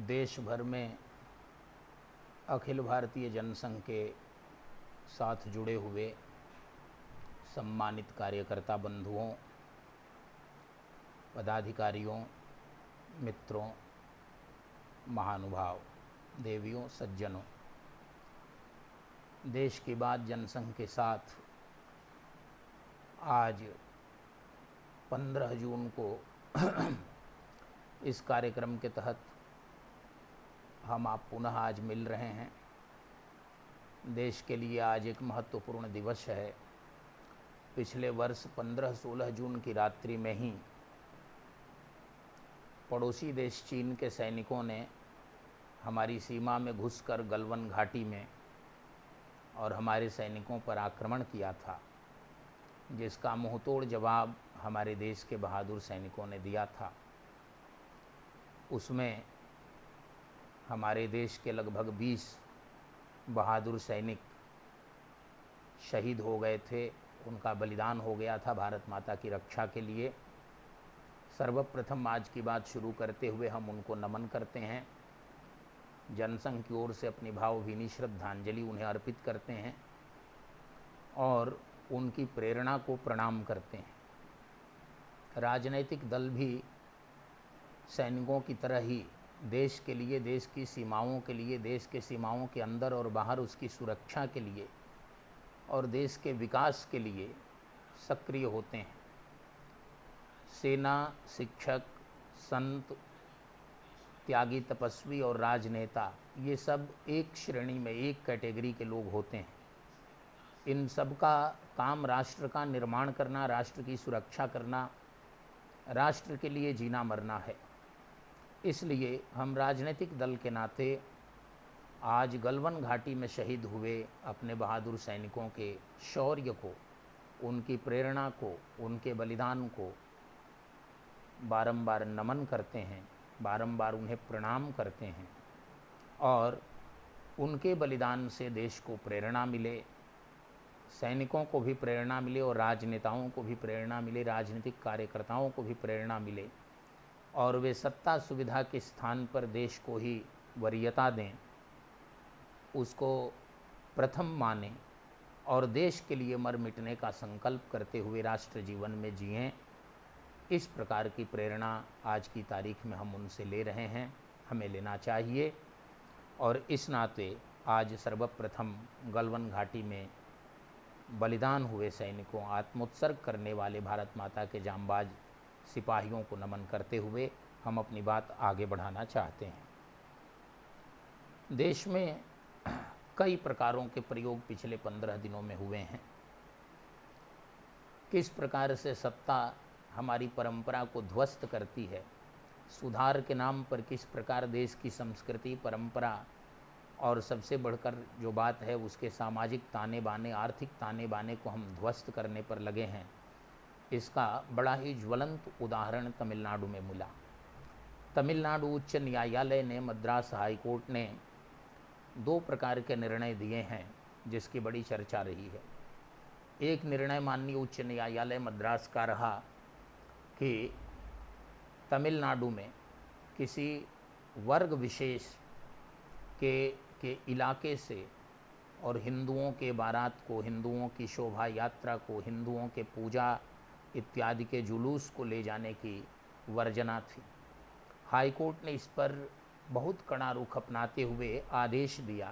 देश भर में अखिल भारतीय जनसंघ के साथ जुड़े हुए सम्मानित कार्यकर्ता बंधुओं, पदाधिकारियों, मित्रों, महानुभाव, देवियों, सज्जनों, देश की बात जनसंघ के साथ आज 15 जून को इस कार्यक्रम के तहत हम आप पुनः आज मिल रहे हैं। देश के लिए आज एक महत्वपूर्ण दिवस है। पिछले वर्ष 15-16 जून की रात्रि में ही पड़ोसी देश चीन के सैनिकों ने हमारी सीमा में घुसकर गलवान घाटी में और हमारे सैनिकों पर आक्रमण किया था, जिसका मुंहतोड़ जवाब हमारे देश के बहादुर सैनिकों ने दिया था। उसमें हमारे देश के लगभग 20 बहादुर सैनिक शहीद हो गए थे, उनका बलिदान हो गया था भारत माता की रक्षा के लिए। सर्वप्रथम आज की बात शुरू करते हुए हम उनको नमन करते हैं, जनसंघ की ओर से अपनी भावभीनी श्रद्धांजलि उन्हें अर्पित करते हैं और उनकी प्रेरणा को प्रणाम करते हैं। राजनैतिक दल भी सैनिकों की तरह ही देश के लिए, देश की सीमाओं के लिए, देश के सीमाओं के अंदर और बाहर उसकी सुरक्षा के लिए और देश के विकास के लिए सक्रिय होते हैं। सेना, शिक्षक, संत, त्यागी, तपस्वी और राजनेता, ये सब एक श्रेणी में, एक कैटेगरी के लोग होते हैं। इन सब का काम राष्ट्र का निर्माण करना, राष्ट्र की सुरक्षा करना, राष्ट्र के लिए जीना मरना है। इसलिए हम राजनीतिक दल के नाते आज गलवान घाटी में शहीद हुए अपने बहादुर सैनिकों के शौर्य को, उनकी प्रेरणा को, उनके बलिदान को बारंबार नमन करते हैं, बारंबार उन्हें प्रणाम करते हैं और उनके बलिदान से देश को प्रेरणा मिले, सैनिकों को भी प्रेरणा मिले और राजनेताओं को भी प्रेरणा मिले, राजनीतिक कार्यकर्ताओं को भी प्रेरणा मिले और वे सत्ता सुविधा के स्थान पर देश को ही वरीयता दें, उसको प्रथम माने और देश के लिए मर मिटने का संकल्प करते हुए राष्ट्र जीवन में जिएं। इस प्रकार की प्रेरणा आज की तारीख में हम उनसे ले रहे हैं, हमें लेना चाहिए। और इस नाते आज सर्वप्रथम गलवान घाटी में बलिदान हुए सैनिकों, आत्मोत्सर्ग करने वाले भारत माता के जांबाज सिपाहियों को नमन करते हुए हम अपनी बात आगे बढ़ाना चाहते हैं। देश में कई प्रकारों के प्रयोग पिछले 15 दिनों में हुए हैं। किस प्रकार से सत्ता हमारी परंपरा को ध्वस्त करती है, सुधार के नाम पर किस प्रकार देश की संस्कृति, परंपरा और सबसे बढ़कर जो बात है उसके सामाजिक ताने बाने, आर्थिक ताने बाने को हम ध्वस्त करने पर लगे हैं, इसका बड़ा ही ज्वलंत उदाहरण तमिलनाडु में मिला। तमिलनाडु उच्च न्यायालय ने, मद्रास हाई कोर्ट ने 2 प्रकार के निर्णय दिए हैं जिसकी बड़ी चर्चा रही है। एक निर्णय माननीय उच्च न्यायालय मद्रास का रहा कि तमिलनाडु में किसी वर्ग विशेष के इलाके से और हिंदुओं के बारात को, हिंदुओं की शोभा यात्रा को, हिंदुओं के पूजा इत्यादि के जुलूस को ले जाने की वर्जना थी। हाई कोर्ट ने इस पर बहुत कड़ा रुख अपनाते हुए आदेश दिया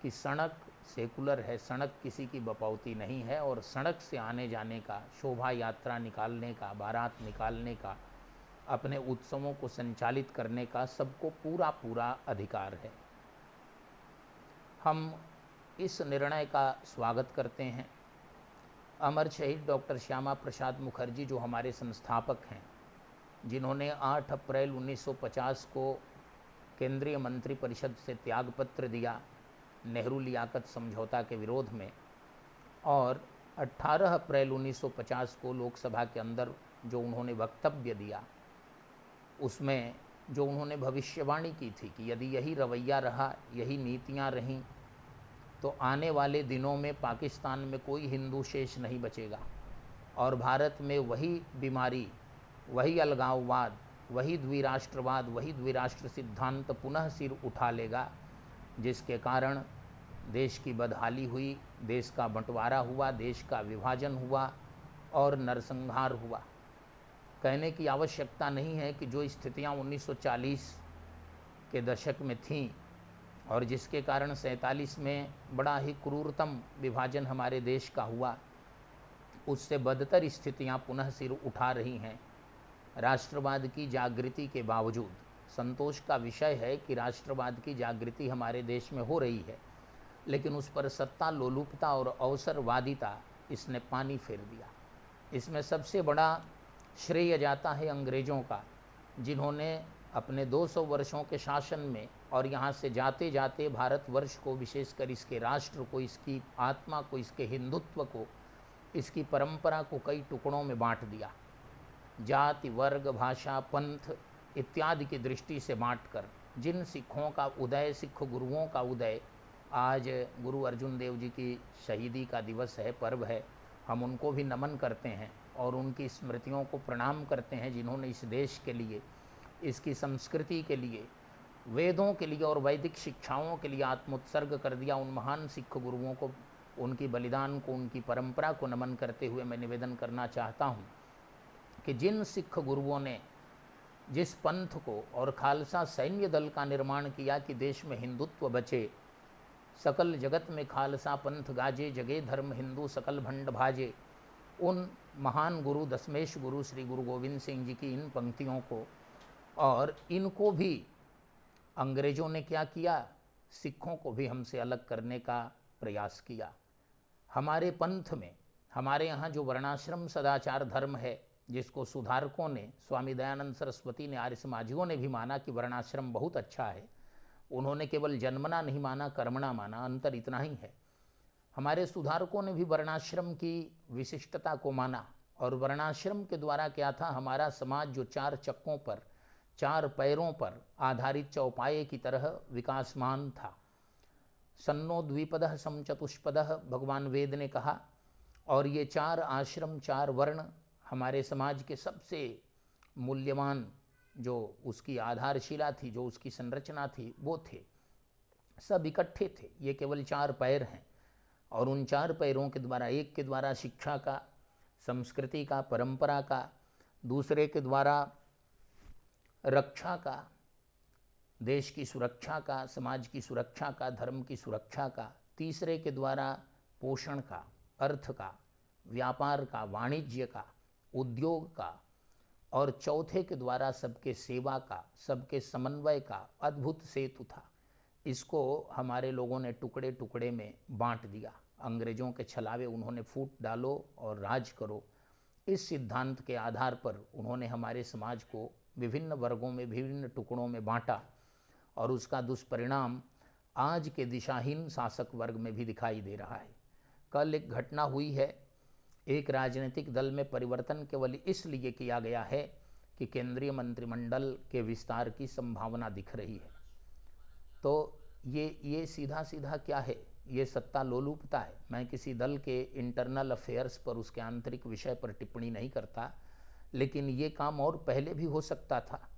कि सड़क सेकुलर है, सड़क किसी की बपौती नहीं है और सड़क से आने जाने का, शोभा यात्रा निकालने का, बारात निकालने का, अपने उत्सवों को संचालित करने का सबको पूरा पूरा अधिकार है। हम इस निर्णय का स्वागत करते हैं। अमर शहीद डॉक्टर श्यामा प्रसाद मुखर्जी, जो हमारे संस्थापक हैं, जिन्होंने 8 अप्रैल 1950 को केंद्रीय मंत्रिपरिषद से त्यागपत्र दिया नेहरू लियाकत समझौता के विरोध में और 18 अप्रैल 1950 को लोकसभा के अंदर जो उन्होंने वक्तव्य दिया, उसमें जो उन्होंने भविष्यवाणी की थी कि यदि यही रवैया रहा, यही नीतियां रहीं, तो आने वाले दिनों में पाकिस्तान में कोई हिंदू शेष नहीं बचेगा और भारत में वही बीमारी, वही अलगाववाद, वही द्विराष्ट्रवाद, वही द्विराष्ट्र सिद्धांत पुनः सिर उठा लेगा, जिसके कारण देश की बदहाली हुई, देश का बंटवारा हुआ, देश का विभाजन हुआ और नरसंहार हुआ। कहने की आवश्यकता नहीं है कि जो स्थितियां 1940 के दशक में थीं और जिसके कारण 47 में बड़ा ही क्रूरतम विभाजन हमारे देश का हुआ, उससे बदतर स्थितियां पुनः सिर उठा रही हैं। राष्ट्रवाद की जागृति के बावजूद संतोष का विषय है कि राष्ट्रवाद की जागृति हमारे देश में हो रही है, लेकिन उस पर सत्ता लोलुपता और अवसरवादिता इसने पानी फेर दिया। इसमें सबसे बड़ा श्रेय जाता है अंग्रेज़ों का, जिन्होंने अपने 200 वर्षों के शासन में और यहाँ से जाते जाते भारतवर्ष को, विशेषकर इसके राष्ट्र को, इसकी आत्मा को, इसके हिंदुत्व को, इसकी परंपरा को कई टुकड़ों में बांट दिया। जाति, वर्ग, भाषा, पंथ इत्यादि की दृष्टि से बांटकर जिन सिखों का उदय, सिख गुरुओं का उदय, आज गुरु अर्जुन देव जी की शहीदी का दिवस है, पर्व है, हम उनको भी नमन करते हैं और उनकी स्मृतियों को प्रणाम करते हैं, जिन्होंने इस देश के लिए, इसकी संस्कृति के लिए, वेदों के लिए और वैदिक शिक्षाओं के लिए आत्मोत्सर्ग कर दिया। उन महान सिख गुरुओं को, उनकी बलिदान को, उनकी परंपरा को नमन करते हुए मैं निवेदन करना चाहता हूँ कि जिन सिख गुरुओं ने जिस पंथ को और खालसा सैन्य दल का निर्माण किया कि देश में हिंदुत्व बचे, सकल जगत में खालसा पंथ गाजे, जगे धर्म हिंदू सकल भंड भाजे, उन महान गुरु दशमेश गुरु श्री गुरु गोविंद सिंह जी की इन पंक्तियों को और इनको भी अंग्रेज़ों ने क्या किया, सिखों को भी हमसे अलग करने का प्रयास किया। हमारे पंथ में, हमारे यहाँ जो वर्णाश्रम सदाचार धर्म है, जिसको सुधारकों ने, स्वामी दयानंद सरस्वती ने, आर्य समाजियों ने भी माना कि वर्णाश्रम बहुत अच्छा है, उन्होंने केवल जन्मना नहीं माना, कर्मणा माना, अंतर इतना ही है। हमारे सुधारकों ने भी वर्णाश्रम की विशिष्टता को माना और वर्णाश्रम के द्वारा क्या था, हमारा समाज जो 4 चक्कों पर, 4 पैरों पर आधारित चौपाए की तरह विकासमान था। सन्नो द्विपदः समचतुष्पदः भगवान वेद ने कहा, और ये 4 आश्रम, 4 वर्ण हमारे समाज के सबसे मूल्यवान, जो उसकी आधारशिला थी, जो उसकी संरचना थी, वो थे, सब इकट्ठे थे। ये केवल 4 पैर हैं और उन 4 पैरों के द्वारा, एक के द्वारा शिक्षा का, संस्कृति का, परंपरा का, दूसरे के द्वारा रक्षा का, देश की सुरक्षा का, समाज की सुरक्षा का, धर्म की सुरक्षा का, तीसरे के द्वारा पोषण का, अर्थ का, व्यापार का, वाणिज्य का, उद्योग का, और चौथे के द्वारा सबके सेवा का, सबके समन्वय का अद्भुत सेतु था। इसको हमारे लोगों ने टुकड़े टुकड़े में बांट दिया। अंग्रेज़ों के छलावे उन्होंने फूट डालो और राज करो, इस सिद्धांत के आधार पर उन्होंने हमारे समाज को विभिन्न वर्गों में, विभिन्न टुकड़ों में बांटा और उसका दुष्परिणाम आज के दिशाहीन शासक वर्ग में भी दिखाई दे रहा है। कल एक घटना हुई है, एक राजनीतिक दल में परिवर्तन केवल इसलिए किया गया है कि केंद्रीय मंत्रिमंडल के विस्तार की संभावना दिख रही है। तो ये सीधा सीधा क्या है, ये सत्ता लोलुपता है। मैं किसी दल के इंटरनल अफेयर्स पर, उसके आंतरिक विषय पर टिप्पणी नहीं करता, लेकिन ये काम और पहले भी हो सकता था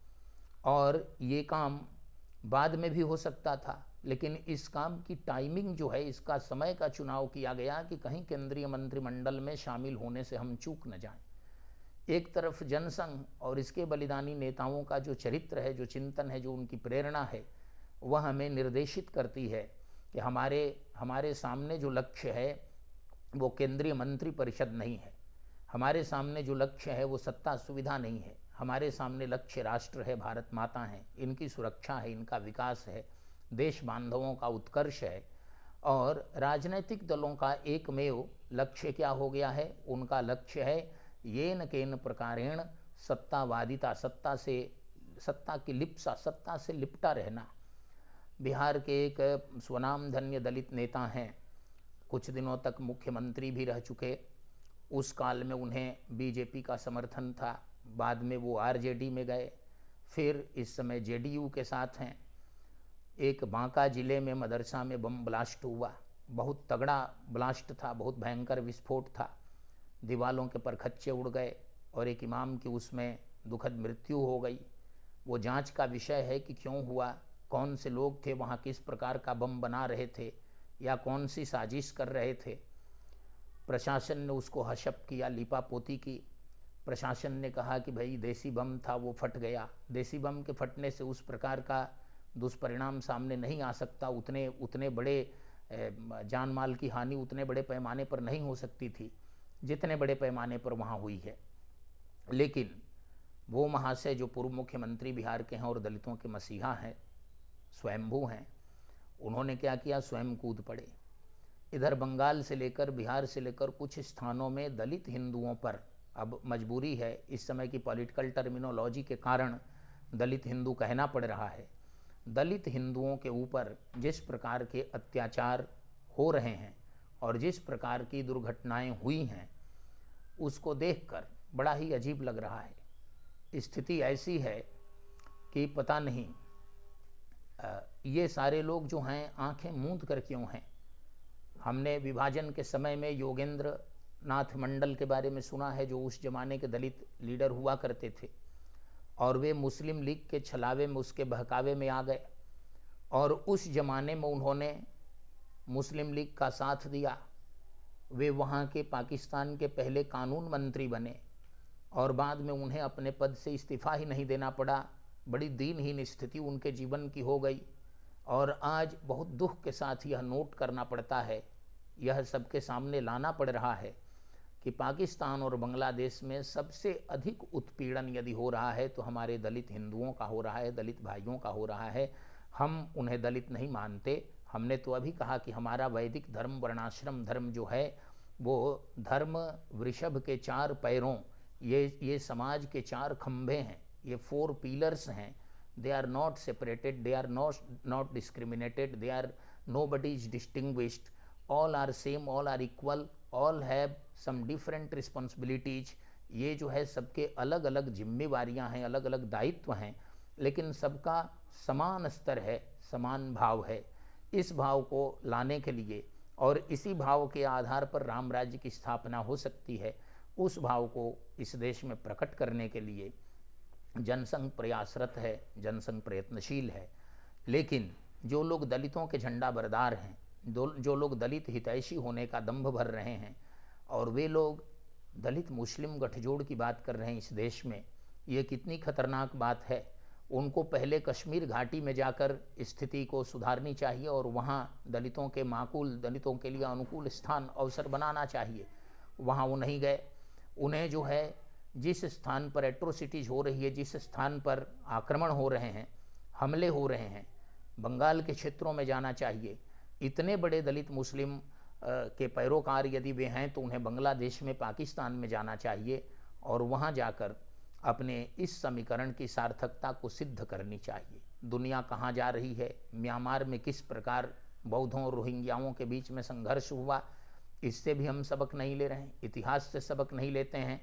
और ये काम बाद में भी हो सकता था, लेकिन इस काम की टाइमिंग जो है, इसका समय का चुनाव किया गया कि कहीं केंद्रीय मंत्रिमंडल में शामिल होने से हम चूक न जाएं। एक तरफ जनसंघ और इसके बलिदानी नेताओं का जो चरित्र है, जो चिंतन है, जो उनकी प्रेरणा है, वह हमें निर्देशित करती है कि हमारे सामने जो लक्ष्य है वो केंद्रीय मंत्रिपरिषद नहीं है, हमारे सामने जो लक्ष्य है वो सत्ता सुविधा नहीं है, हमारे सामने लक्ष्य राष्ट्र है, भारत माता है, इनकी सुरक्षा है, इनका विकास है, देश बांधवों का उत्कर्ष है। और राजनीतिक दलों का एकमेव लक्ष्य क्या हो गया है, उनका लक्ष्य है येन केन प्रकारेण सत्तावादिता, सत्ता की लिप्सा, सत्ता से लिपटा रहना। बिहार के एक स्वनामधन्य दलित नेता हैं, कुछ दिनों तक मुख्यमंत्री भी रह चुके। उस काल में उन्हें बीजेपी का समर्थन था, बाद में वो आरजेडी में गए, फिर इस समय जेडीयू के साथ हैं। एक बांका जिले में मदरसा में बम ब्लास्ट हुआ, बहुत तगड़ा ब्लास्ट था, बहुत भयंकर विस्फोट था, दीवालों के परखच्चे उड़ गए और एक इमाम की उसमें दुखद मृत्यु हो गई। वो जांच का विषय है कि क्यों हुआ, कौन से लोग थे वहाँ, किस प्रकार का बम बना रहे थे या कौन सी साजिश कर रहे थे। प्रशासन ने उसको हशप किया, लिपापोती की। प्रशासन ने कहा कि भाई देसी बम था, वो फट गया। देसी बम के फटने से उस प्रकार का दुष्परिणाम सामने नहीं आ सकता, उतने बड़े जान माल की हानि उतने बड़े पैमाने पर नहीं हो सकती थी जितने बड़े पैमाने पर वहाँ हुई है। लेकिन वो महाशय जो पूर्व मुख्यमंत्री बिहार के हैं और दलितों के मसीहा हैं, स्वयंभू हैं, उन्होंने क्या किया, स्वयं कूद पड़े। इधर बंगाल से लेकर बिहार से लेकर कुछ स्थानों में दलित हिंदुओं पर, अब मजबूरी है इस समय की पॉलिटिकल टर्मिनोलॉजी के कारण दलित हिंदू कहना पड़ रहा है, दलित हिंदुओं के ऊपर जिस प्रकार के अत्याचार हो रहे हैं और जिस प्रकार की दुर्घटनाएं हुई हैं उसको देखकर बड़ा ही अजीब लग रहा है। स्थिति ऐसी है कि पता नहीं ये सारे लोग जो हैं आंखें मूंद कर क्यों हैं। हमने विभाजन के समय में योगेंद्र नाथ मंडल के बारे में सुना है, जो उस जमाने के दलित लीडर हुआ करते थे और वे मुस्लिम लीग के छलावे में, उसके बहकावे में आ गए और उस जमाने में उन्होंने मुस्लिम लीग का साथ दिया। वे वहाँ के पाकिस्तान के पहले कानून मंत्री बने और बाद में उन्हें अपने पद से इस्तीफा ही नहीं देना पड़ा। बड़ी दीनहीन स्थिति उनके जीवन की हो गई और आज बहुत दुख के साथ यह नोट करना पड़ता है, यह सबके सामने लाना पड़ रहा है कि पाकिस्तान और बांग्लादेश में सबसे अधिक उत्पीड़न यदि हो रहा है तो हमारे दलित हिंदुओं का हो रहा है, दलित भाइयों का हो रहा है। हम उन्हें दलित नहीं मानते। हमने तो अभी कहा कि हमारा वैदिक धर्म, वर्णाश्रम धर्म जो है वो धर्म वृषभ के 4 पैरों, ये समाज के 4 खंभे हैं, ये 4 पिलर्स हैं। They are not separated, they are not discriminated, they are nobody is distinguished, all are same, all are equal, all have some different responsibilities। ये जो है सबके अलग अलग जिम्मेवारियां हैं, अलग अलग दायित्व हैं, लेकिन सबका समान स्तर है, समान भाव है। इस भाव को लाने के लिए और इसी भाव के आधार पर राम राज्य की स्थापना हो सकती है, उस भाव को इस देश में प्रकट करने के लिए जनसंघ प्रयासरत है, जनसंघ प्रयत्नशील है। लेकिन जो लोग दलितों के झंडा बरदार हैं, जो लोग दलित हितैषी होने का दंभ भर रहे हैं और वे लोग दलित मुस्लिम गठजोड़ की बात कर रहे हैं इस देश में, ये कितनी खतरनाक बात है। उनको पहले कश्मीर घाटी में जाकर स्थिति को सुधारनी चाहिए और वहाँ दलितों के माकूल, दलितों के लिए अनुकूल स्थान, अवसर बनाना चाहिए। वहाँ वो नहीं गए। उन्हें जो है जिस स्थान पर एट्रोसिटीज़ हो रही है, जिस स्थान पर आक्रमण हो रहे हैं, हमले हो रहे हैं, बंगाल के क्षेत्रों में जाना चाहिए। इतने बड़े दलित मुस्लिम के पैरोकार यदि वे हैं तो उन्हें बांग्लादेश में, पाकिस्तान में जाना चाहिए और वहाँ जाकर अपने इस समीकरण की सार्थकता को सिद्ध करनी चाहिए। दुनिया कहाँ जा रही है, म्यांमार में किस प्रकार बौद्धों और रोहिंग्याओं के बीच में संघर्ष हुआ, इससे भी हम सबक नहीं ले रहे हैं। इतिहास से सबक नहीं लेते हैं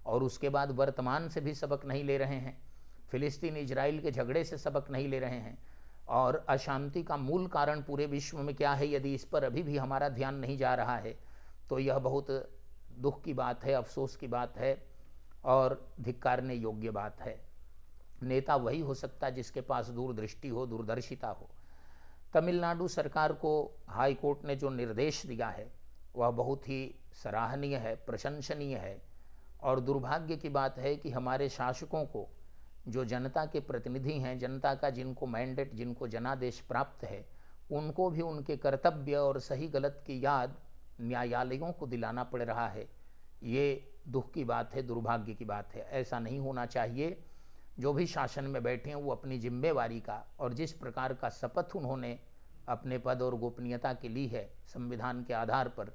और उसके बाद वर्तमान से भी सबक नहीं ले रहे हैं। फिलिस्तीन इजराइल के झगड़े से सबक नहीं ले रहे हैं और अशांति का मूल कारण पूरे विश्व में क्या है, यदि इस पर अभी भी हमारा ध्यान नहीं जा रहा है तो यह बहुत दुख की बात है, अफसोस की बात है और धिक्कारने योग्य बात है। नेता वही हो सकता है जिसके पास दूरदृष्टि हो, दूरदर्शिता हो। तमिलनाडु सरकार को हाई कोर्ट ने जो निर्देश दिया है वह बहुत ही सराहनीय है, प्रशंसनीय है और दुर्भाग्य की बात है कि हमारे शासकों को, जो जनता के प्रतिनिधि हैं, जनता का जिनको मैंडेट, जिनको जनादेश प्राप्त है, उनको भी उनके कर्तव्य और सही गलत की याद न्यायालयों को दिलाना पड़ रहा है। ये दुख की बात है, दुर्भाग्य की बात है। ऐसा नहीं होना चाहिए। जो भी शासन में बैठे हैं वो अपनी जिम्मेवारी का और जिस प्रकार का शपथ उन्होंने अपने पद और गोपनीयता के ली है संविधान के आधार पर,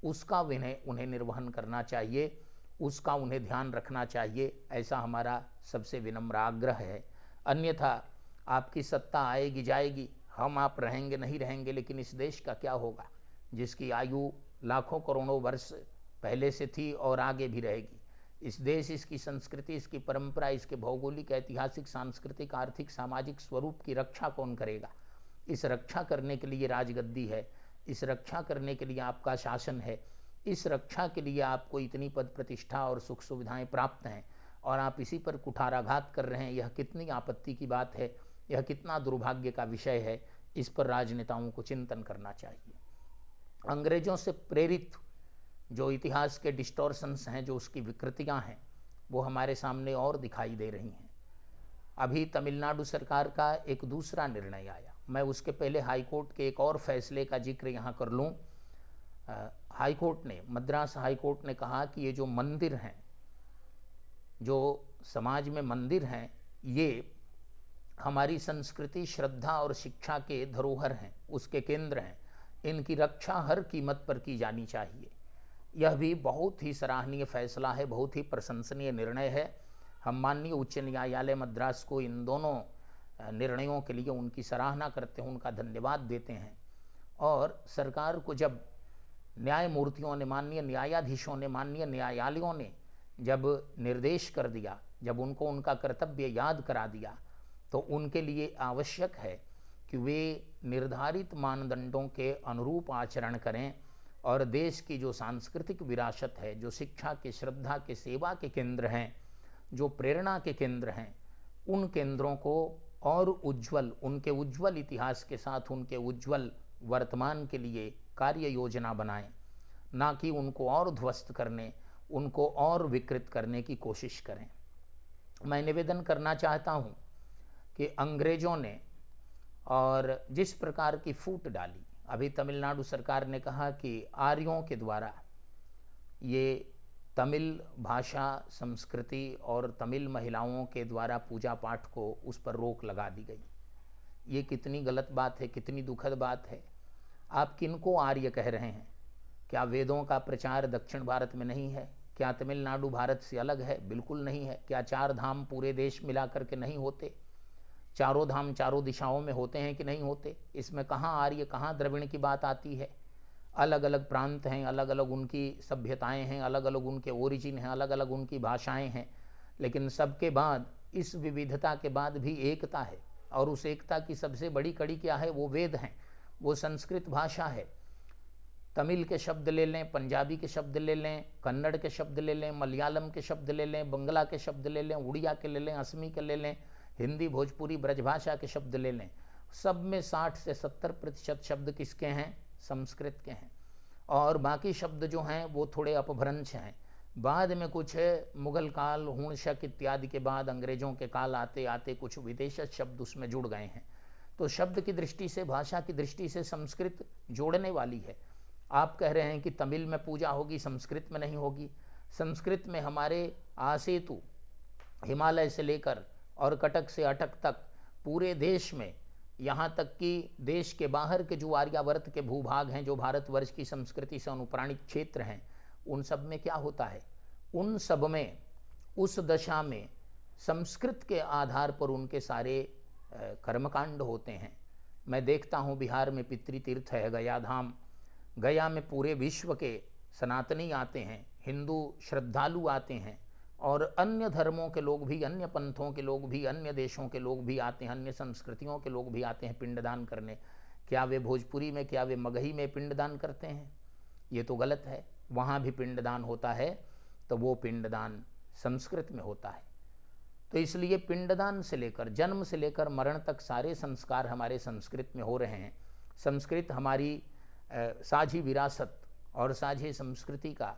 उसका उन्हें निर्वहन करना चाहिए, उसका उन्हें ध्यान रखना चाहिए। ऐसा हमारा सबसे विनम्र आग्रह है। अन्यथा आपकी सत्ता आएगी जाएगी, हम आप रहेंगे नहीं रहेंगे, लेकिन इस देश का क्या होगा जिसकी आयु लाखों करोड़ों वर्ष पहले से थी और आगे भी रहेगी। इस देश, इसकी संस्कृति, इसकी परंपरा, इसके भौगोलिक, ऐतिहासिक, सांस्कृतिक, आर्थिक, सामाजिक स्वरूप की रक्षा कौन करेगा? इस रक्षा करने के लिए राजगद्दी है, इस रक्षा करने के लिए आपका शासन है, इस रक्षा के लिए आपको इतनी पद प्रतिष्ठा और सुख सुविधाएं प्राप्त हैं। और आप इसी पर कुठाराघात कर रहे हैं। यह कितनी आपत्ति की बात है, यह कितना दुर्भाग्य का विषय है। इस पर राजनेताओं को चिंतन करना चाहिए। अंग्रेजों से प्रेरित जो इतिहास के डिस्टॉर्शंस हैं, जो उसकी विकृतियां हैं, वो हमारे सामने और दिखाई दे रही हैं। अभी तमिलनाडु सरकार का एक दूसरा निर्णय आया। मैं उसके पहले हाईकोर्ट के एक और फैसले का जिक्र यहाँ कर लूँ। हाईकोर्ट ने, मद्रास हाईकोर्ट ने कहा कि ये जो मंदिर हैं, जो समाज में मंदिर हैं, ये हमारी संस्कृति, श्रद्धा और शिक्षा के धरोहर हैं, उसके केंद्र हैं। इनकी रक्षा हर कीमत पर की जानी चाहिए। यह भी बहुत ही सराहनीय फैसला है, बहुत ही प्रशंसनीय निर्णय है। हम माननीय उच्च न्यायालय मद्रास को इन दोनों निर्णयों के लिए उनकी सराहना करते हैं, उनका धन्यवाद देते हैं। और सरकार को जब न्यायमूर्तियों ने, माननीय न्यायाधीशों ने, माननीय न्यायालयों ने जब निर्देश कर दिया, जब उनको उनका कर्तव्य याद करा दिया, तो उनके लिए आवश्यक है कि वे निर्धारित मानदंडों के अनुरूप आचरण करें और देश की जो सांस्कृतिक विरासत है, जो शिक्षा के, श्रद्धा के, सेवा के केंद्र हैं, जो प्रेरणा के केंद्र हैं, उन केंद्रों को और उज्ज्वल, उनके उज्ज्वल इतिहास के साथ उनके उज्ज्वल वर्तमान के लिए कार्य योजना बनाएं, ना कि उनको और ध्वस्त करने, उनको और विकृत करने की कोशिश करें। मैं निवेदन करना चाहता हूं कि अंग्रेजों ने और जिस प्रकार की फूट डाली, अभी तमिलनाडु सरकार ने कहा कि आर्यों के द्वारा ये तमिल भाषा, संस्कृति और तमिल महिलाओं के द्वारा पूजा पाठ को, उस पर रोक लगा दी गई। ये कितनी गलत बात है, कितनी दुखद बात है। आप किनको आर्य कह रहे हैं? क्या वेदों का प्रचार दक्षिण भारत में नहीं है? क्या तमिलनाडु भारत से अलग है? बिल्कुल नहीं है। क्या 4 धाम पूरे देश मिला करके नहीं होते? चारों धाम चारों दिशाओं में होते हैं कि नहीं होते? इसमें कहाँ आर्य, कहाँ द्रविड़ की बात आती है? अलग अलग प्रांत हैं, अलग अलग उनकी सभ्यताएं हैं, अलग अलग उनके ओरिजिन हैं, अलग अलग उनकी भाषाएं हैं, लेकिन सबके बाद, इस विविधता के बाद भी एकता है। और उस एकता की सबसे बड़ी कड़ी क्या है? वो वेद हैं, वो संस्कृत भाषा है। तमिल के शब्द ले लें, पंजाबी के शब्द ले लें, कन्नड़ के शब्द ले लें, मलयालम के शब्द ले लें, बंगला के शब्द ले लें, उड़िया के ले लें, असमी के ले लें, हिंदी, भोजपुरी, ब्रजभाषा के शब्द ले लें, सब में 60 से 70% शब्द किसके हैं? संस्कृत के हैं। और बाकी शब्द जो हैं वो थोड़े अपभ्रंश हैं। बाद में कुछ मुगल काल, हूण शक इत्यादि के बाद अंग्रेजों के काल आते आते कुछ विदेशी शब्द उसमें जुड़ गए हैं। तो शब्द की दृष्टि से, भाषा की दृष्टि से संस्कृत जोड़ने वाली है। आप कह रहे हैं कि तमिल में पूजा होगी, संस्कृत में नहीं होगी। संस्कृत में हमारे आसेतु, हिमालय से लेकर और कटक से अटक तक पूरे देश में, यहाँ तक कि देश के बाहर के जो आर्यावर्त के भूभाग हैं, जो भारतवर्ष की संस्कृति से अनुप्राणित क्षेत्र हैं, उन सब में क्या होता है? उन सब में, उस दशा में संस्कृत के आधार पर उनके सारे कर्मकांड होते हैं। मैं देखता हूँ बिहार में पितृतीर्थ है गया धाम। गया में पूरे विश्व के सनातनी आते हैं, हिंदू श्रद्धालु आते हैं, और अन्य धर्मों के लोग भी, अन्य पंथों के लोग भी, अन्य देशों के लोग भी आते हैं, अन्य संस्कृतियों के लोग भी आते हैं पिंडदान करने। क्या वे भोजपुरी में, क्या वे मगही में पिंडदान करते हैं? ये तो गलत है। वहाँ भी पिंडदान होता है, तो वो पिंडदान संस्कृत में होता है। तो इसलिए पिंडदान से लेकर, जन्म से लेकर मरण तक सारे संस्कार हमारे संस्कृत में हो रहे हैं। संस्कृत हमारी साझी विरासत और साझी संस्कृति का,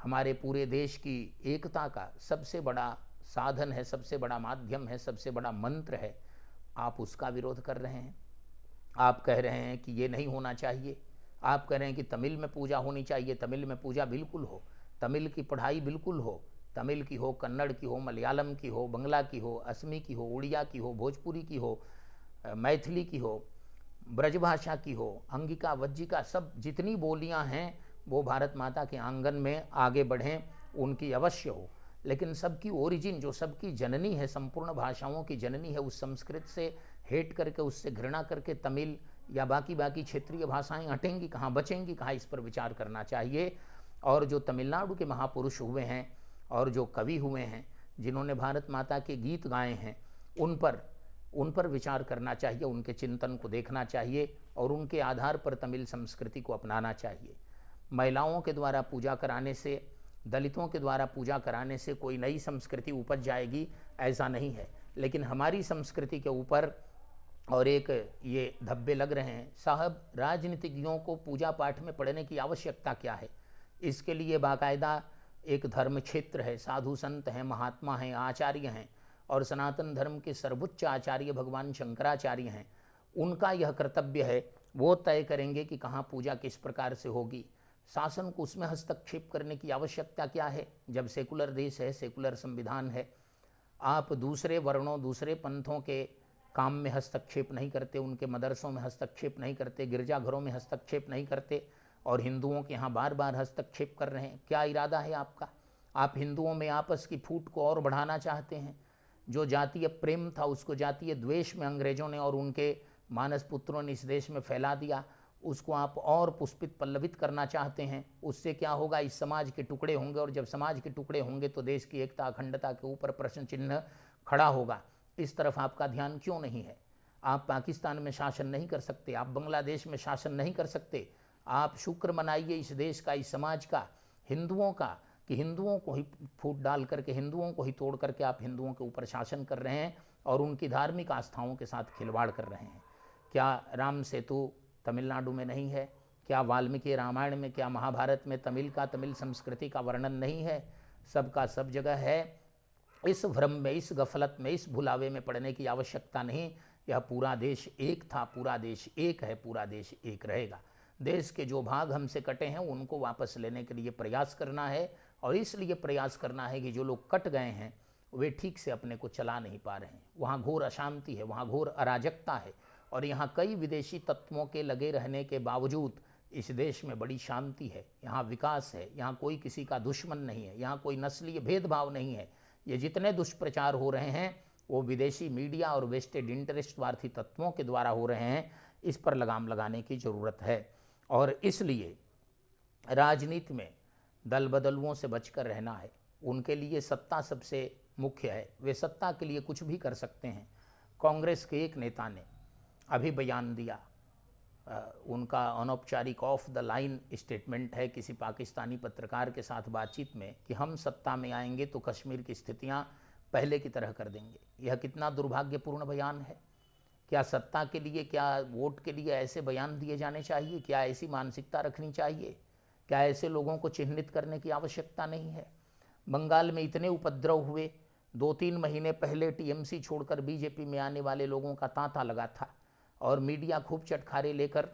हमारे पूरे देश की एकता का सबसे बड़ा साधन है, सबसे बड़ा माध्यम है, सबसे बड़ा मंत्र है। आप उसका विरोध कर रहे हैं। आप कह रहे हैं कि ये नहीं होना चाहिए। आप कह रहे हैं कि तमिल में पूजा होनी चाहिए। तमिल में पूजा बिल्कुल हो, तमिल की पढ़ाई बिल्कुल हो, तमिल की हो, कन्नड़ की हो, मलयालम की हो, बंगला की हो, असमी की हो, उड़िया की हो, भोजपुरी की हो, मैथिली की हो, ब्रजभाषा की हो, अंगिका, वज्जिका, सब जितनी बोलियां हैं वो भारत माता के आंगन में आगे बढ़ें, उनकी अवश्य हो। लेकिन सबकी ओरिजिन, जो सबकी जननी है, संपूर्ण भाषाओं की जननी है, उस संस्कृत से हेट करके, उससे घृणा करके तमिल या बाकी क्षेत्रीय भाषाएं हटेंगी कहाँ, बचेंगी कहाँ? इस पर विचार करना चाहिए। और जो तमिलनाडु के महापुरुष हुए हैं और जो कवि हुए हैं, जिन्होंने भारत माता के गीत गाए हैं, उन पर विचार करना चाहिए, उनके चिंतन को देखना चाहिए और उनके आधार पर तमिल संस्कृति को अपनाना चाहिए। महिलाओं के द्वारा पूजा कराने से दलितों के द्वारा पूजा कराने से कोई नई संस्कृति उपज जाएगी, ऐसा नहीं है। लेकिन हमारी संस्कृति के ऊपर और एक ये धब्बे लग रहे हैं। साहब, राजनीतिज्ञों को पूजा पाठ में पढ़ने की आवश्यकता क्या है? इसके लिए बाकायदा एक धर्म क्षेत्र है, साधु संत हैं, महात्मा हैं, आचार्य हैं, और सनातन धर्म के सर्वोच्च आचार्य भगवान शंकराचार्य हैं। उनका यह कर्तव्य है, वो तय करेंगे कि कहाँ पूजा किस प्रकार से होगी। शासन को उसमें हस्तक्षेप करने की आवश्यकता क्या है? जब सेकुलर देश है, सेकुलर संविधान है, आप दूसरे वर्णों, दूसरे पंथों के काम में हस्तक्षेप नहीं करते, उनके मदरसों में हस्तक्षेप नहीं करते, गिरजाघरों में हस्तक्षेप नहीं करते, और हिंदुओं के यहाँ बार बार हस्तक्षेप कर रहे हैं। क्या इरादा है आपका? आप हिंदुओं में आपस की फूट को और बढ़ाना चाहते हैं। जो जातीय प्रेम था उसको जातीय द्वेष में अंग्रेजों ने और उनके मानस पुत्रों ने इस देश में फैला दिया, उसको आप और पुष्पित पल्लवित करना चाहते हैं। उससे क्या होगा? इस समाज के टुकड़े होंगे, और जब समाज के टुकड़े होंगे तो देश की एकता अखंडता के ऊपर प्रश्न चिन्ह खड़ा होगा। इस तरफ आपका ध्यान क्यों नहीं है? आप पाकिस्तान में शासन नहीं कर सकते, आप बांग्लादेश में शासन नहीं कर सकते। आप शुक्र मनाइए इस देश का, इस समाज का, हिंदुओं का, कि हिंदुओं को ही फूट डाल करके, हिंदुओं को ही तोड़ करके आप हिंदुओं के ऊपर शासन कर रहे हैं और उनकी धार्मिक आस्थाओं के साथ खिलवाड़ कर रहे हैं। क्या राम सेतु तमिलनाडु में नहीं है? क्या वाल्मीकि रामायण में, क्या महाभारत में तमिल का, तमिल संस्कृति का वर्णन नहीं है? सबका सब जगह है। इस भ्रम में, इस गफलत में, इस भुलावे में पड़ने की आवश्यकता नहीं। यह पूरा देश एक था, पूरा देश एक है, पूरा देश एक रहेगा। देश के जो भाग हमसे कटे हैं उनको वापस लेने के लिए प्रयास करना है, और इसलिए प्रयास करना है कि जो लोग कट गए हैं वे ठीक से अपने को चला नहीं पा रहे हैं। वहाँ घोर अशांति है, वहाँ घोर अराजकता है, और यहाँ कई विदेशी तत्वों के लगे रहने के बावजूद इस देश में बड़ी शांति है, यहाँ विकास है, यहाँ कोई किसी का दुश्मन नहीं है, यहाँ कोई नस्लीय भेदभाव नहीं है। ये जितने दुष्प्रचार हो रहे हैं वो विदेशी मीडिया और वेस्टेड इंटरेस्ट स्वार्थी तत्वों के द्वारा हो रहे हैं। इस पर लगाम लगाने की ज़रूरत है, और इसलिए राजनीति में दल बदलुओं से बचकर रहना है। उनके लिए सत्ता सबसे मुख्य है, वे सत्ता के लिए कुछ भी कर सकते हैं। कांग्रेस के एक नेता ने अभी बयान दिया, उनका अनौपचारिक ऑफ द लाइन स्टेटमेंट है किसी पाकिस्तानी पत्रकार के साथ बातचीत में, कि हम सत्ता में आएंगे तो कश्मीर की स्थितियां पहले की तरह कर देंगे। यह कितना दुर्भाग्यपूर्ण बयान है। क्या सत्ता के लिए, क्या वोट के लिए ऐसे बयान दिए जाने चाहिए? क्या ऐसी मानसिकता रखनी चाहिए? क्या ऐसे लोगों को चिन्हित करने की आवश्यकता नहीं है? बंगाल में इतने उपद्रव हुए, 2-3 महीने पहले टीएमसी छोड़कर बीजेपी में आने वाले लोगों का तांता लगा था, और मीडिया खूब चटखारे लेकर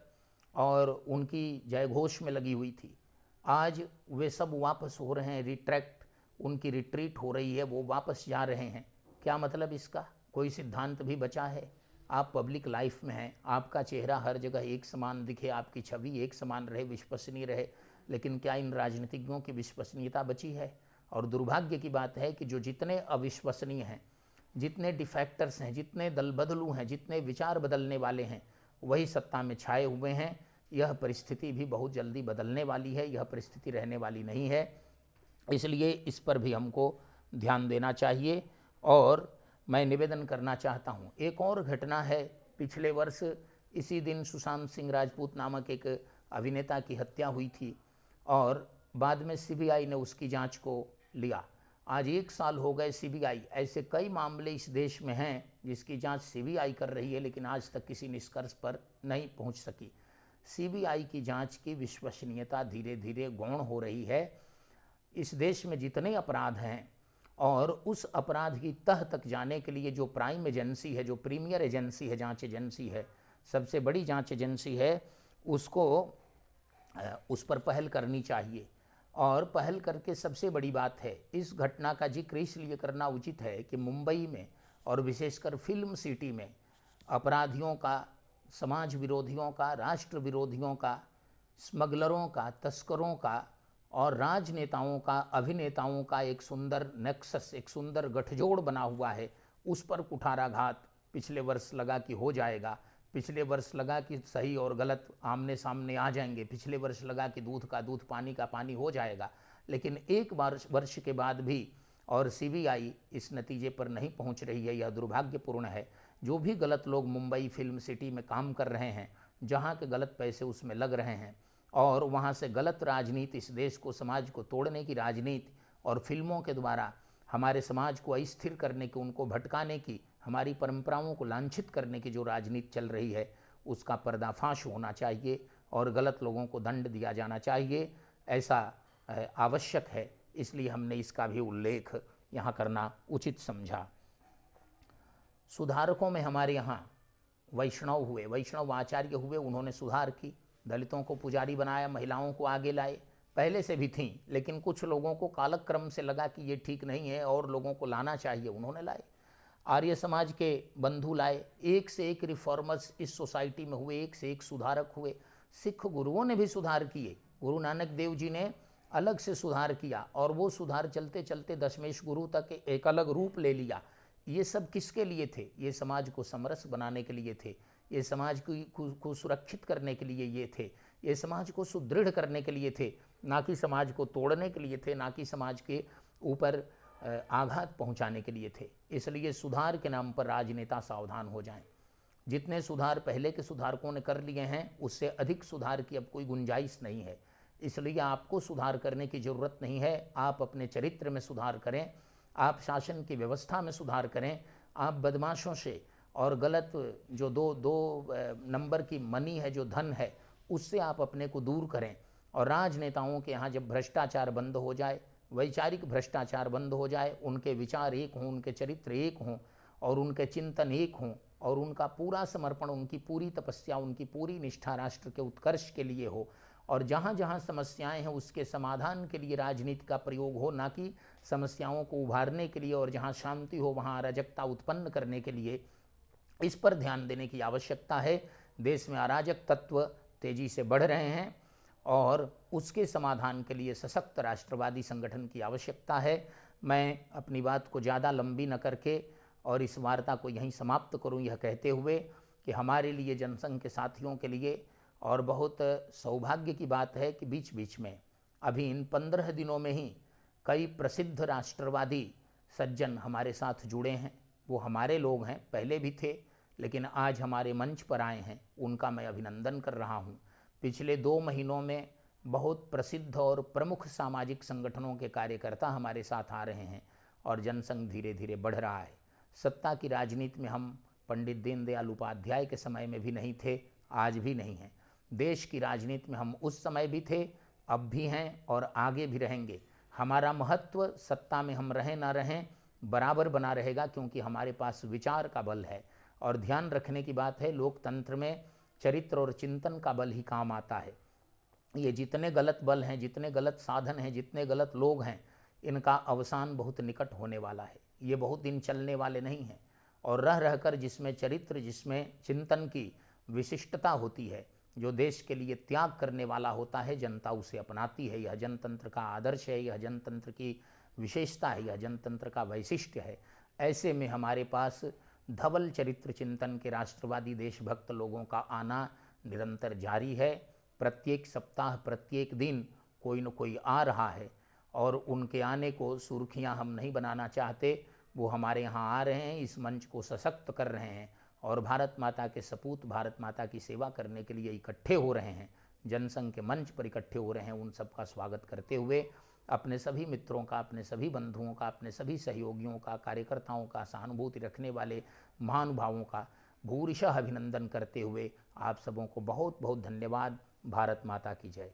और उनकी जयघोष में लगी हुई थी। आज वे सब वापस हो रहे हैं, रिट्रैक्ट, उनकी रिट्रीट हो रही है, वो वापस जा रहे हैं। क्या मतलब इसका? कोई सिद्धांत भी बचा है? आप पब्लिक लाइफ में हैं, आपका चेहरा हर जगह एक समान दिखे, आपकी छवि एक समान रहे, विश्वसनीय रहे, लेकिन क्या इन राजनीतिज्ञों की विश्वसनीयता बची है? और दुर्भाग्य की बात है कि जो जितने अविश्वसनीय हैं, जितने डिफैक्टर्स हैं, जितने दल बदलू हैं, जितने विचार बदलने वाले हैं, वही सत्ता में छाए हुए हैं। यह परिस्थिति भी बहुत जल्दी बदलने वाली है, यह परिस्थिति रहने वाली नहीं है। इसलिए इस पर भी हमको ध्यान देना चाहिए। और मैं निवेदन करना चाहता हूँ, एक और घटना है, पिछले वर्ष इसी दिन सुशांत सिंह राजपूत नामक एक अभिनेता की हत्या हुई थी, और बाद में सीबीआई ने उसकी जांच को लिया। आज 1 साल हो गए सीबीआई, ऐसे कई मामले इस देश में हैं जिसकी जांच सीबीआई कर रही है, लेकिन आज तक किसी निष्कर्ष पर नहीं पहुंच सकी। सीबीआई की जांच की विश्वसनीयता धीरे धीरे गौण हो रही है। इस देश में जितने अपराध हैं, और उस अपराध की तह तक जाने के लिए जो प्राइम एजेंसी है, जो प्रीमियर एजेंसी है, जांच एजेंसी है, सबसे बड़ी जांच एजेंसी है, उसको उस पर पहल करनी चाहिए। और पहल करके सबसे बड़ी बात है, इस घटना का जिक्र इसलिए करना उचित है कि मुंबई में और विशेषकर फिल्म सिटी में अपराधियों का, समाज विरोधियों का, राष्ट्र विरोधियों का, स्मगलरों का, तस्करों का और राजनेताओं का, अभिनेताओं का एक सुंदर नेक्सस, एक सुंदर गठजोड़ बना हुआ है। उस पर कुठाराघात पिछले वर्ष लगा कि हो जाएगा, पिछले वर्ष लगा कि सही और गलत आमने सामने आ जाएंगे, पिछले वर्ष लगा कि दूध का दूध, पानी का पानी हो जाएगा, लेकिन एक वर्ष के बाद भी और सीबीआई इस नतीजे पर नहीं पहुंच रही है। यह दुर्भाग्यपूर्ण है। जो भी गलत लोग मुंबई फिल्म सिटी में काम कर रहे हैं, जहां के गलत पैसे उसमें लग रहे हैं, और वहाँ से गलत राजनीति, इस देश को, समाज को तोड़ने की राजनीति और फिल्मों के द्वारा हमारे समाज को अस्थिर करने की, उनको भटकाने की, हमारी परंपराओं को लांछित करने की जो राजनीति चल रही है उसका पर्दाफाश होना चाहिए और गलत लोगों को दंड दिया जाना चाहिए, ऐसा आवश्यक है। इसलिए हमने इसका भी उल्लेख यहाँ करना उचित समझा। सुधारकों में हमारे यहाँ वैष्णव हुए, वैष्णव आचार्य हुए, उन्होंने सुधार की, दलितों को पुजारी बनाया, महिलाओं को आगे लाए। पहले से भी थीं, लेकिन कुछ लोगों को कालक्रम से लगा कि ये ठीक नहीं है और लोगों को लाना चाहिए, उन्होंने लाए। आर्य समाज के बंधु लाए, एक से एक रिफॉर्मर्स इस सोसाइटी में हुए, एक से एक सुधारक हुए। सिख गुरुओं ने भी सुधार किए, गुरु नानक देव जी ने अलग से सुधार किया और वो सुधार चलते चलते दशमेश गुरु तक एक अलग रूप ले लिया। ये सब किसके लिए थे? ये समाज को समरस बनाने के लिए थे, ये समाज को सुरक्षित करने के लिए ये थे, ये समाज को सुदृढ़ करने के लिए थे, ना कि समाज को तोड़ने के लिए थे, ना कि समाज के ऊपर आघात पहुंचाने के लिए थे। इसलिए सुधार के नाम पर राजनेता सावधान हो जाएं। जितने सुधार पहले के सुधारकों ने कर लिए हैं उससे अधिक सुधार की अब कोई गुंजाइश नहीं है। इसलिए आपको सुधार करने की ज़रूरत नहीं है। आप अपने चरित्र में सुधार करें, आप शासन की व्यवस्था में सुधार करें, आप बदमाशों से और गलत जो दो नंबर की मनी है, जो धन है, उससे आप अपने को दूर करें। और राजनेताओं के यहाँ जब भ्रष्टाचार बंद हो जाए, वैचारिक भ्रष्टाचार बंद हो जाए, उनके विचार एक हों, उनके चरित्र एक हों और उनके चिंतन एक हों और उनका पूरा समर्पण, उनकी पूरी तपस्या, उनकी पूरी निष्ठा राष्ट्र के उत्कर्ष के लिए हो और जहाँ जहाँ समस्याएं हैं उसके समाधान के लिए राजनीति का प्रयोग हो, ना कि समस्याओं को उभारने के लिए और जहाँ शांति हो वहाँ अराजकता उत्पन्न करने के लिए। इस पर ध्यान देने की आवश्यकता है। देश में अराजक तत्व तेजी से बढ़ रहे हैं और उसके समाधान के लिए सशक्त राष्ट्रवादी संगठन की आवश्यकता है। मैं अपनी बात को ज़्यादा लंबी न करके और इस वार्ता को यहीं समाप्त करूं, यह कहते हुए कि हमारे लिए, जनसंघ के साथियों के लिए और बहुत सौभाग्य की बात है कि बीच बीच में अभी इन 15 दिनों में ही कई प्रसिद्ध राष्ट्रवादी सज्जन हमारे साथ जुड़े हैं। वो हमारे लोग हैं, पहले भी थे, लेकिन आज हमारे मंच पर आए हैं, उनका मैं अभिनंदन कर रहा हूँ। पिछले 2 महीनों में बहुत प्रसिद्ध और प्रमुख सामाजिक संगठनों के कार्यकर्ता हमारे साथ आ रहे हैं और जनसंघ धीरे धीरे बढ़ रहा है। सत्ता की राजनीति में हम पंडित दीनदयाल उपाध्याय के समय में भी नहीं थे, आज भी नहीं हैं। देश की राजनीति में हम उस समय भी थे, अब भी हैं और आगे भी रहेंगे। हमारा महत्व सत्ता में हम रहें ना रहें बराबर बना रहेगा, क्योंकि हमारे पास विचार का बल है। और ध्यान रखने की बात है, लोकतंत्र में चरित्र और चिंतन का बल ही काम आता है। ये जितने गलत बल हैं, जितने गलत साधन हैं, जितने गलत लोग हैं, इनका अवसान बहुत निकट होने वाला है। ये बहुत दिन चलने वाले नहीं हैं। और रह रहकर जिसमें चरित्र, जिसमें चिंतन की विशिष्टता होती है, जो देश के लिए त्याग करने वाला होता है, जनता उसे अपनाती है। यह जनतंत्र का आदर्श है, यह जनतंत्र की विशेषता है, यह जनतंत्र का वैशिष्ट्य है। ऐसे में हमारे पास धवल चरित्र चिंतन के राष्ट्रवादी देशभक्त लोगों का आना निरंतर जारी है। प्रत्येक सप्ताह, प्रत्येक दिन कोई न कोई आ रहा है और उनके आने को सुर्खियां हम नहीं बनाना चाहते। वो हमारे यहाँ आ रहे हैं, इस मंच को सशक्त कर रहे हैं और भारत माता के सपूत, भारत माता की सेवा करने के लिए इकट्ठे हो रहे हैं, जनसंघ के मंच पर इकट्ठे हो रहे हैं। उन सबका स्वागत करते हुए अपने सभी मित्रों का, अपने सभी बंधुओं का, अपने सभी सहयोगियों का, कार्यकर्ताओं का, सहानुभूति रखने वाले महानुभावों का भूरिशः अभिनंदन करते हुए आप सबों को बहुत बहुत धन्यवाद। भारत माता की जय।